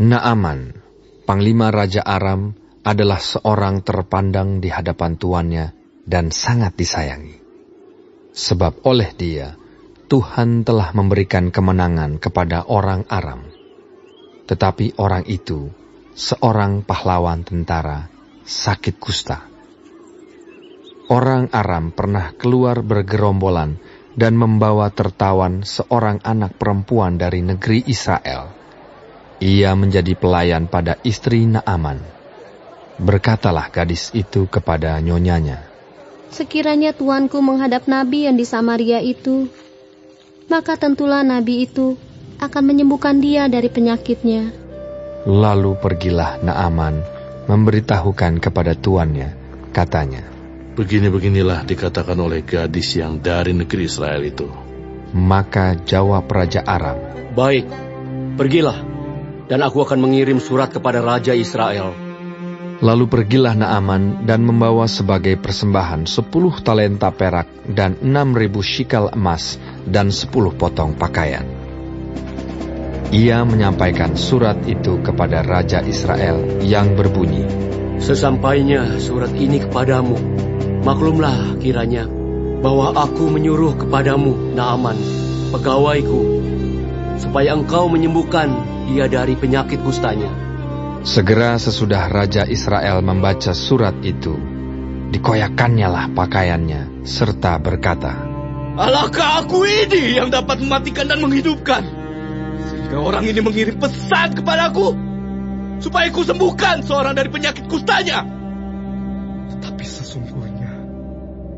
Naaman, panglima Raja Aram, adalah seorang terpandang di hadapan tuannya dan sangat disayangi. Sebab oleh dia, Tuhan telah memberikan kemenangan kepada orang Aram. Tetapi orang itu, seorang pahlawan tentara, sakit kusta. Orang Aram pernah keluar bergerombolan dan membawa tertawan seorang anak perempuan dari negeri Israel. Ia menjadi pelayan pada istri Naaman. Berkatalah gadis itu kepada nyonyanya, "Sekiranya tuanku menghadap nabi yang di Samaria itu, maka tentulah nabi itu akan menyembuhkan dia dari penyakitnya." Lalu pergilah Naaman memberitahukan kepada tuannya, katanya, "Begini-beginilah dikatakan oleh gadis yang dari negeri Israel itu." Maka jawab Raja Aram, "Baik, pergilah, dan aku akan mengirim surat kepada Raja Israel." Lalu pergilah Naaman dan membawa sebagai persembahan 10 talenta perak dan 6.000 shikal emas dan 10 potong pakaian. Ia menyampaikan surat itu kepada Raja Israel yang berbunyi, "Sesampainya surat ini kepadamu, maklumlah kiranya bahwa aku menyuruh kepadamu Naaman, pegawaiku, supaya engkau menyembuhkan dia dari penyakit kustanya." Segera sesudah Raja Israel membaca surat itu, dikoyakannya lah pakaiannya, serta berkata, "Alahkah aku ini yang dapat mematikan dan menghidupkan, sehingga orang ini mengirim pesan kepadaku, supaya ku sembuhkan seorang dari penyakit kustanya? Tetapi sesungguhnya,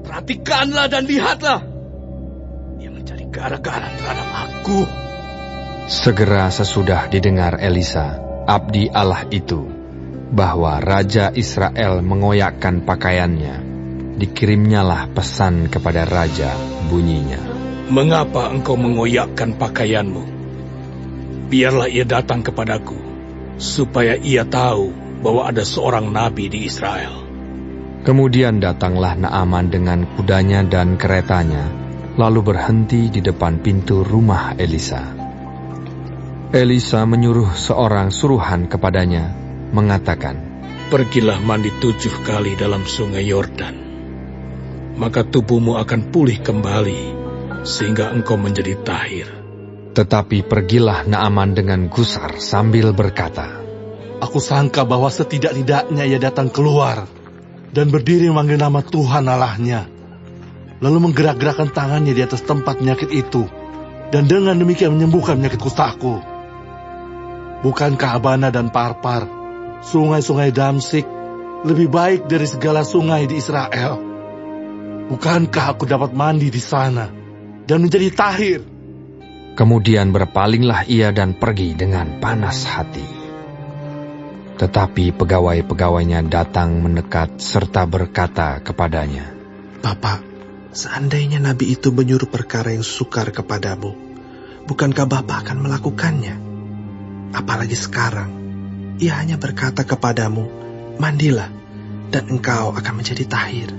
perhatikanlah dan lihatlah, dia mencari gara-gara terhadap aku." Segera sesudah didengar Elisa, abdi Allah itu, bahwa Raja Israel mengoyakkan pakaiannya, dikirimnyalah pesan kepada Raja, bunyinya, "Mengapa engkau mengoyakkan pakaianmu? Biarlah ia datang kepadaku, supaya ia tahu bahwa ada seorang nabi di Israel." Kemudian datanglah Naaman dengan kudanya dan keretanya, lalu berhenti di depan pintu rumah Elisa. Elisa menyuruh seorang suruhan kepadanya, mengatakan, "Pergilah mandi 7 kali dalam sungai Yordan, maka tubuhmu akan pulih kembali, sehingga engkau menjadi tahir." Tetapi pergilah Naaman dengan gusar sambil berkata, "Aku sangka bahwa setidak-tidaknya ia datang keluar dan berdiri memanggil nama Tuhan Allahnya, lalu menggerak-gerakkan tangannya di atas tempat penyakit itu, dan dengan demikian menyembuhkan penyakit kustaku. Bukankah Abana dan Parpar, sungai-sungai Damsik, lebih baik dari segala sungai di Israel? Bukankah aku dapat mandi di sana dan menjadi tahir?" Kemudian berpalinglah ia dan pergi dengan panas hati. Tetapi pegawai-pegawainya datang mendekat serta berkata kepadanya, "Bapak, seandainya nabi itu menyuruh perkara yang sukar kepadamu, bukankah Bapak akan melakukannya? Apalagi sekarang, ia hanya berkata kepadamu, 'Mandilah, dan engkau akan menjadi tahir.'"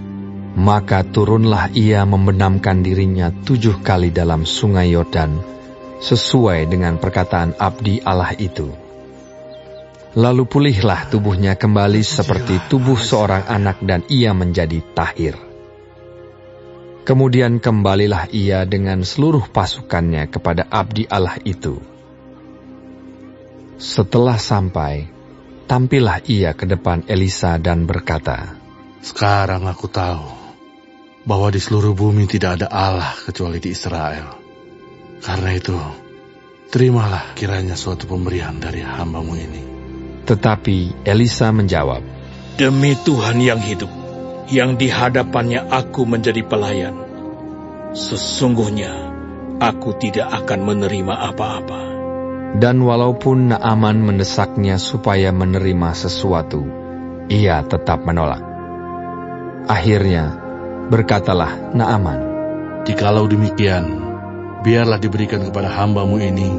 Maka turunlah ia membenamkan dirinya 7 kali dalam sungai Yordan, sesuai dengan perkataan abdi Allah itu. Lalu pulihlah tubuhnya kembali seperti tubuh seorang anak dan ia menjadi tahir. Kemudian kembalilah ia dengan seluruh pasukannya kepada abdi Allah itu. Setelah sampai, tampillah ia ke depan Elisa dan berkata, "Sekarang aku tahu bahwa di seluruh bumi tidak ada Allah kecuali di Israel. Karena itu, terimalah kiranya suatu pemberian dari hamba-Mu ini." Tetapi Elisa menjawab, "Demi Tuhan yang hidup, yang di hadapannya aku menjadi pelayan, sesungguhnya aku tidak akan menerima apa-apa." Dan walaupun Naaman mendesaknya supaya menerima sesuatu, ia tetap menolak. Akhirnya, berkatalah Naaman, "Jikalau demikian, biarlah diberikan kepada hamba-Mu ini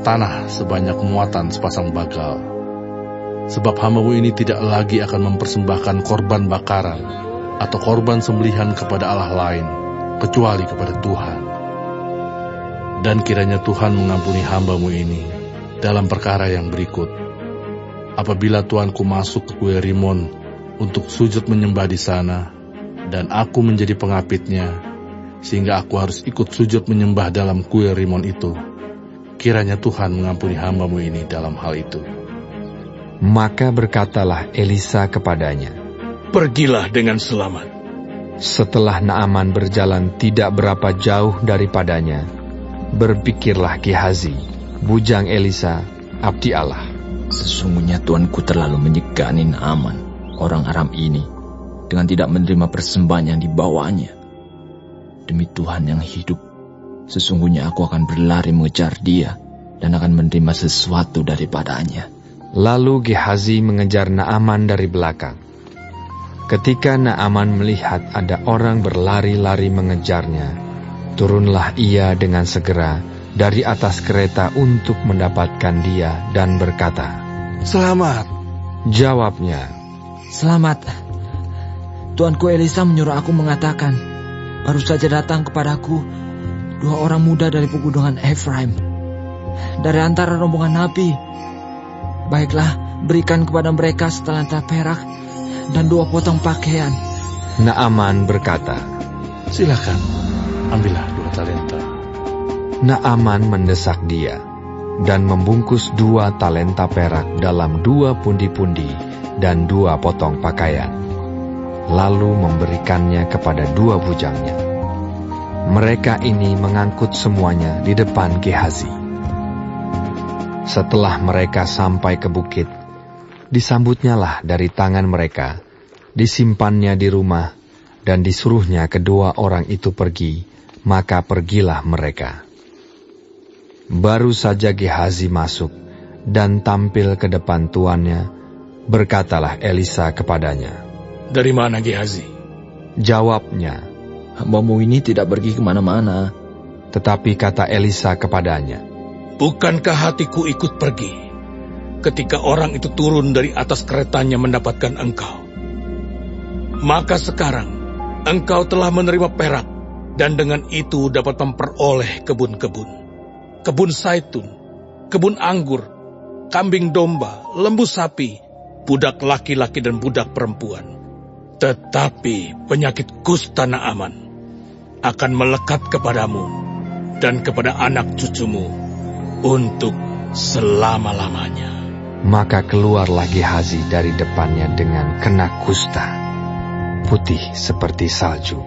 tanah sebanyak muatan sepasang bagal. Sebab hamba-Mu ini tidak lagi akan mempersembahkan korban bakaran atau korban sembelihan kepada Allah lain, kecuali kepada Tuhan. Dan kiranya Tuhan mengampuni hamba-Mu ini dalam perkara yang berikut, apabila tuanku masuk ke kuil Rimon untuk sujud menyembah di sana, dan aku menjadi pengapitnya, sehingga aku harus ikut sujud menyembah dalam kuil Rimon itu, kiranya Tuhan mengampuni hamba-Mu ini dalam hal itu." Maka berkatalah Elisa kepadanya, "Pergilah dengan selamat." Setelah Naaman berjalan tidak berapa jauh daripadanya, berpikirlah Gehazi, bujang Elisa, abdi Allah, "Sesungguhnya tuanku terlalu menyegani Naaman, orang Aram ini, dengan tidak menerima persembahan yang dibawanya. Demi Tuhan yang hidup, sesungguhnya aku akan berlari mengejar dia dan akan menerima sesuatu daripadanya." Lalu Gehazi mengejar Naaman dari belakang. Ketika Naaman melihat ada orang berlari-lari mengejarnya, turunlah ia dengan segera dari atas kereta untuk mendapatkan dia dan berkata, "Selamat." Jawabnya, "Selamat. Tuanku Elisa menyuruh aku mengatakan, baru saja datang kepadaku 2 orang muda dari pegunungan Efraim, dari antara rombongan Nabi. Baiklah, berikan kepada mereka setalenta perak dan 2 potong pakaian." Naaman berkata, "Silakan, ambillah 2 talenta." Naaman mendesak dia dan membungkus 2 talenta perak dalam 2 pundi-pundi dan 2 potong pakaian, lalu memberikannya kepada 2 bujangnya. Mereka ini mengangkut semuanya di depan Gehazi. Setelah mereka sampai ke bukit, disambutnyalah dari tangan mereka, disimpannya di rumah, dan disuruhnya kedua orang itu pergi, maka pergilah mereka. Baru saja Gehazi masuk dan tampil ke depan tuannya, berkatalah Elisa kepadanya, "Dari mana Gehazi?" Jawabnya, "Hamba-Mu ini tidak pergi kemana-mana." tetapi kata Elisa kepadanya, "Bukankah hatiku ikut pergi ketika orang itu turun dari atas keretanya mendapatkan engkau? Maka sekarang engkau telah menerima perak, dan dengan itu dapat memperoleh kebun-kebun, kebun zaitun, kebun anggur, kambing domba, lembu sapi, budak laki-laki dan budak perempuan. Tetapi penyakit kusta Naaman akan melekat kepadamu dan kepada anak cucumu untuk selama-lamanya." Maka keluarlah Gehazi dari depannya dengan kena kusta, putih seperti salju.